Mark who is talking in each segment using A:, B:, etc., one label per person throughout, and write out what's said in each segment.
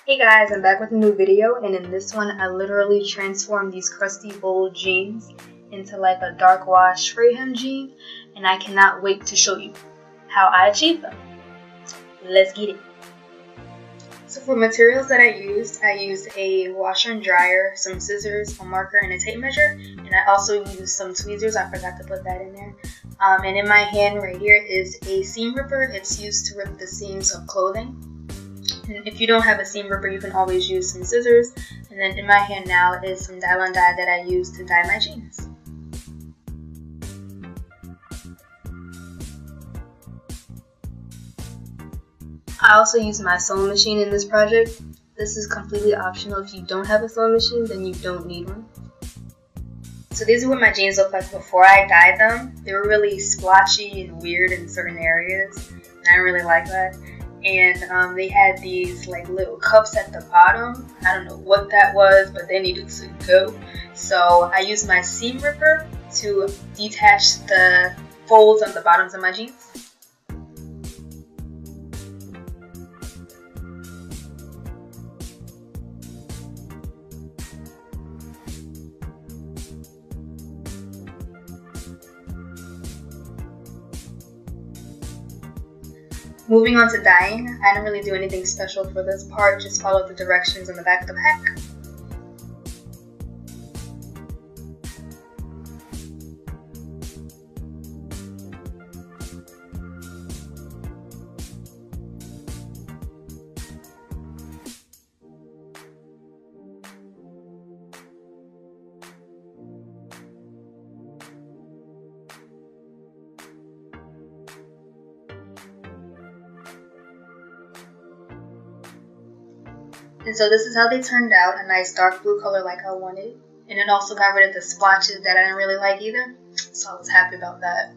A: Hey guys, I'm back with a new video, and in this one I literally transformed these crusty old jeans into like a dark wash Fray Hem jean, and I cannot wait to show you how I achieved them. Let's get it. So for materials that I used a washer and dryer, some scissors, a marker, and a tape measure, and I also used some tweezers. I forgot to put that in there. And in my hand right here is a seam ripper. It's used to rip the seams of clothing. And if you don't have a seam ripper, you can always use some scissors. And then in my hand now is some dye that I use to dye my jeans. I also use my sewing machine in this project. This is completely optional. If you don't have a sewing machine, then you don't need one. So these are what my jeans look like before I dyed them. They were really splotchy and weird in certain areas, and I didn't really like that. And they had these like little cups at the bottom. I don't know what that was, but they needed to go. So I used my seam ripper to detach the folds on the bottoms of my jeans. Moving on to dyeing, I didn't really do anything special for this part, just follow the directions on the back of the pack. And so this is how they turned out, a nice dark blue color like I wanted. And it also got rid of the splotches that I didn't really like either, so I was happy about that.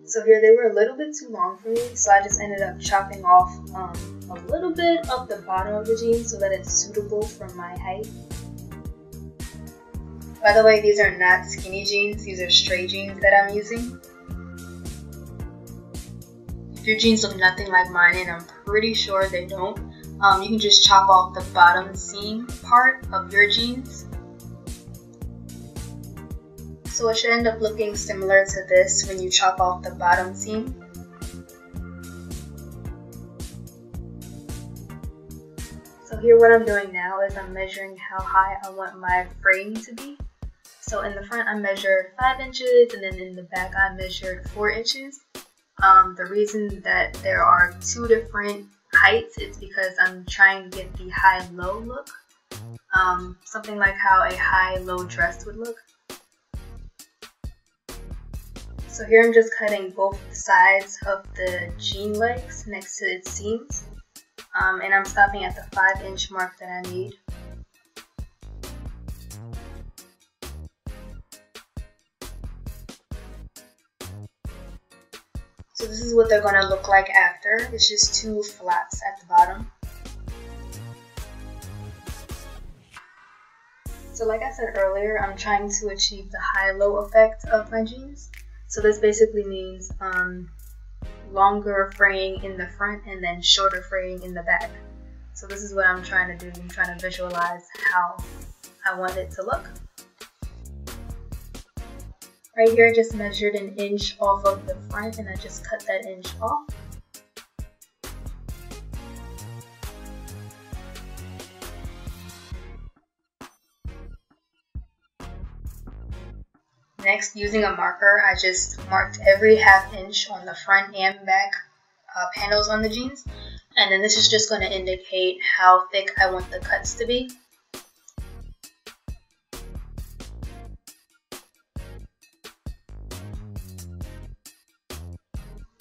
A: So here they were a little bit too long for me, so I just ended up chopping off a little bit of the bottom of the jeans so that it's suitable for my height. By the way, these are not skinny jeans, these are straight jeans that I'm using. If your jeans look nothing like mine, and I'm pretty sure they don't, you can just chop off the bottom seam part of your jeans. So it should end up looking similar to this when you chop off the bottom seam. So here what I'm doing now is I'm measuring how high I want my frame to be. So in the front I measured 5 inches, and then in the back I measured 4 inches. The reason that there are two different heights is because I'm trying to get the high-low look, something like how a high-low dress would look. So here I'm just cutting both sides of the jean legs next to its seams, and I'm stopping at the 5-inch mark that I need. So this is what they're going to look like after. It's just two flaps at the bottom. So like I said earlier, I'm trying to achieve the high-low effect of my jeans. So this basically means longer fraying in the front and then shorter fraying in the back. So this is what I'm trying to do. I'm trying to visualize how I want it to look. Right here I just measured 1 inch off of the front, and I just cut that inch off. Next, using a marker, I just marked every 1/2 inch on the front and back panels on the jeans. And then this is just going to indicate how thick I want the cuts to be.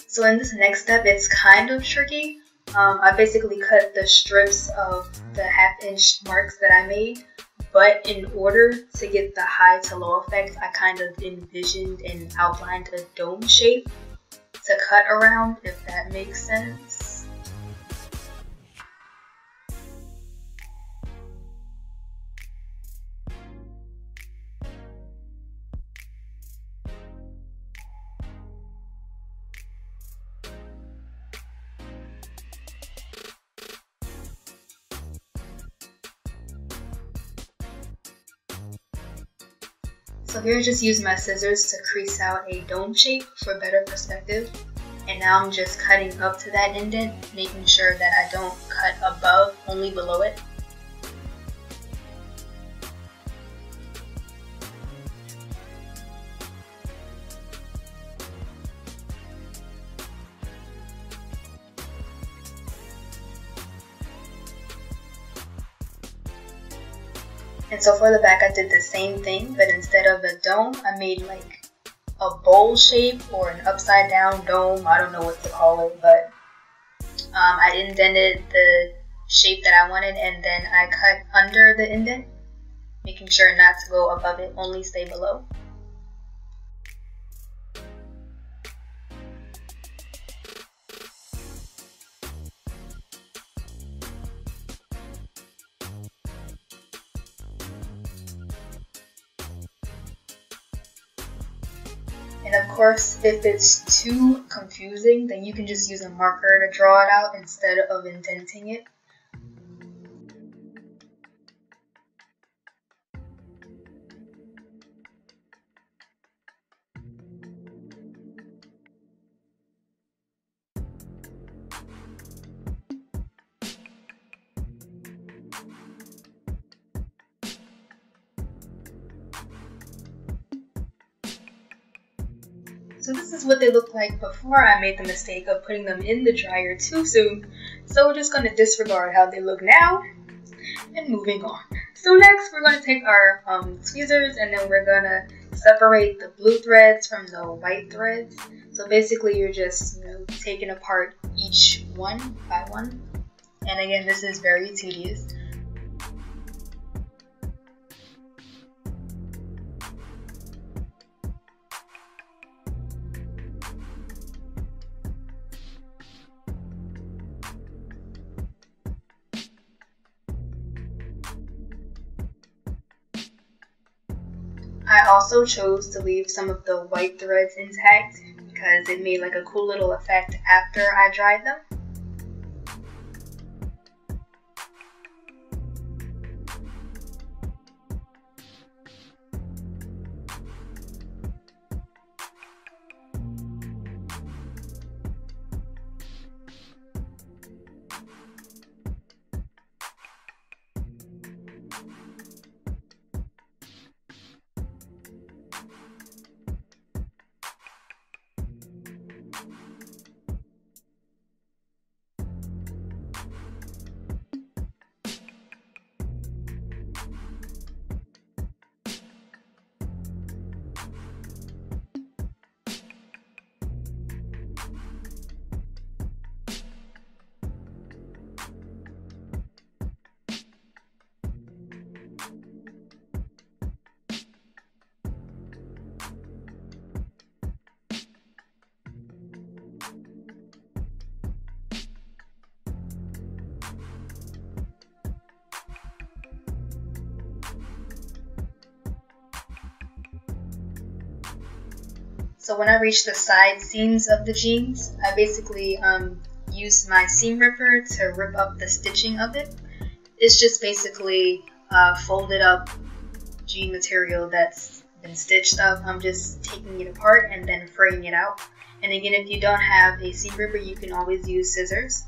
A: So in this next step, it's kind of tricky. I basically cut the strips of the 1/2 inch marks that I made, but in order to get the high to low effect, I kind of envisioned and outlined a dome shape to cut around, if that makes sense. So here I just used my scissors to crease out a dome shape for better perspective. And now I'm just cutting up to that indent, making sure that I don't cut above, only below it. And so for the back I did the same thing, but instead of a dome, I made like a bowl shape or an upside down dome. I don't know what to call it, but I indented the shape that I wanted, and then I cut under the indent, making sure not to go above it, only stay below. And of course, if it's too confusing, then you can just use a marker to draw it out instead of indenting it. So this is what they look like before I made the mistake of putting them in the dryer too soon. So we're just going to disregard how they look now and moving on. So next we're going to take our tweezers, and then we're going to separate the blue threads from the white threads. So basically you're just taking apart each one by one. And again, this is very tedious. I also chose to leave some of the white threads intact because it made like a cool little effect after I dried them. So when I reached the side seams of the jeans, I basically used my seam ripper to rip up the stitching of it. It's just basically folded up jean material that's been stitched up. I'm just taking it apart and then fraying it out. And again, if you don't have a seam ripper, you can always use scissors.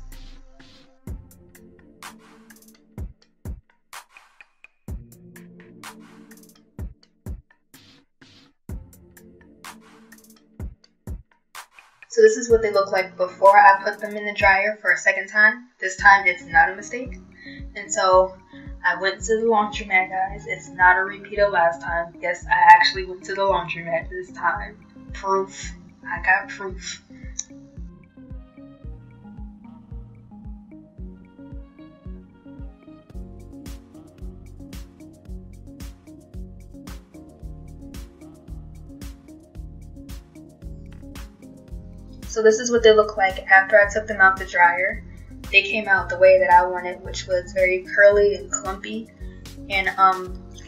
A: So this is what they look like before I put them in the dryer for a second time. This time it's not a mistake. And so I went to the laundromat, guys. It's not a repeat of last time. Yes, I actually went to the laundromat this time. Proof. I got proof. So this is what they look like after I took them out the dryer. They came out the way that I wanted, which was very curly and clumpy. And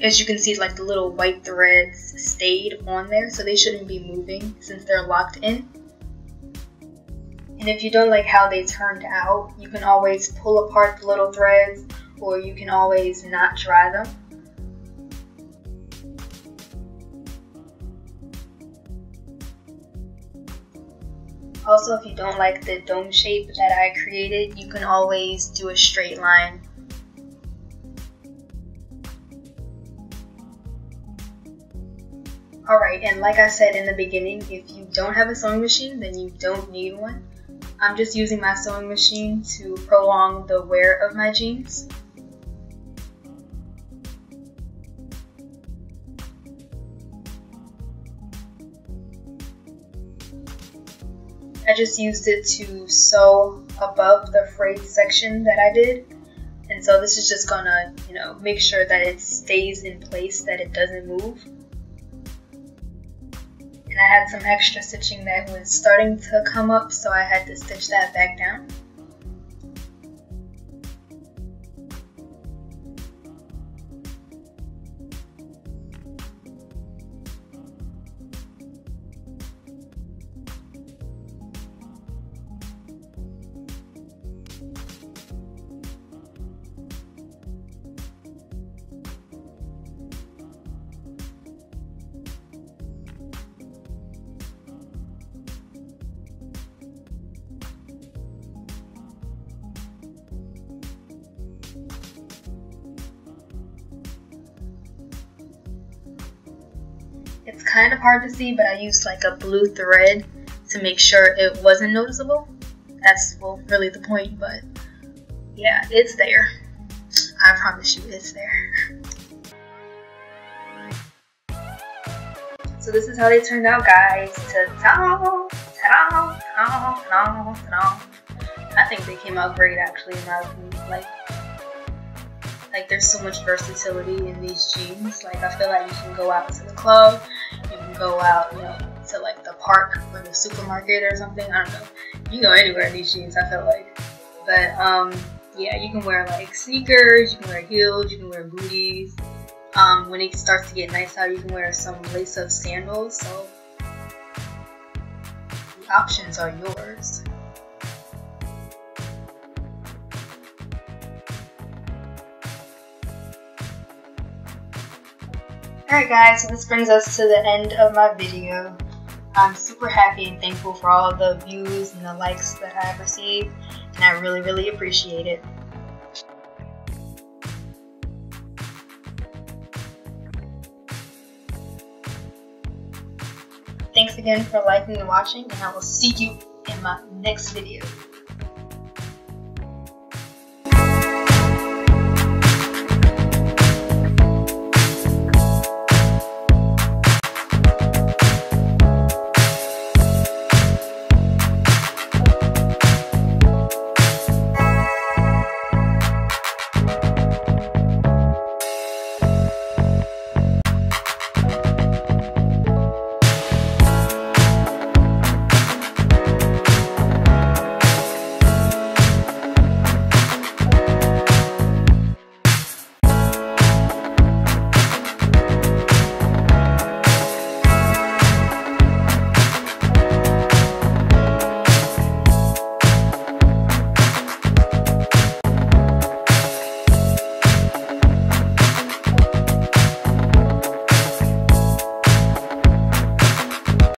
A: as you can see, like the little white threads stayed on there, so they shouldn't be moving since they're locked in. And if you don't like how they turned out, you can always pull apart the little threads, or you can always not dry them. Also, if you don't like the dome shape that I created, you can always do a straight line. Alright, and like I said in the beginning, if you don't have a sewing machine, then you don't need one. I'm just using my sewing machine to prolong the wear of my jeans. I just used it to sew above the frayed section that I did. And so this is just gonna, make sure that it stays in place, that it doesn't move. And I had some extra stitching that was starting to come up, so I had to stitch that back down. It's kind of hard to see, but I used like a blue thread to make sure it wasn't noticeable. That's, well, really the point, but yeah, it's there. I promise you, it's there. So this is how they turned out, guys. Ta-da! Ta-da! Ta-da! Ta-da! Ta-da! I think they came out great, actually, in my opinion. Like there's so much versatility in these jeans. Like, I feel like you can go out to the club, you can go out, to like the park or the supermarket or something. I don't know. You can go anywhere in these jeans, I feel like. But yeah, you can wear like sneakers, you can wear heels, you can wear booties. When it starts to get nice out, you can wear some lace-up sandals. So the options are yours. Alright guys, so this brings us to the end of my video. I'm super happy and thankful for all of the views and the likes that I have received, and I really, really appreciate it. Thanks again for liking and watching, and I will see you in my next video.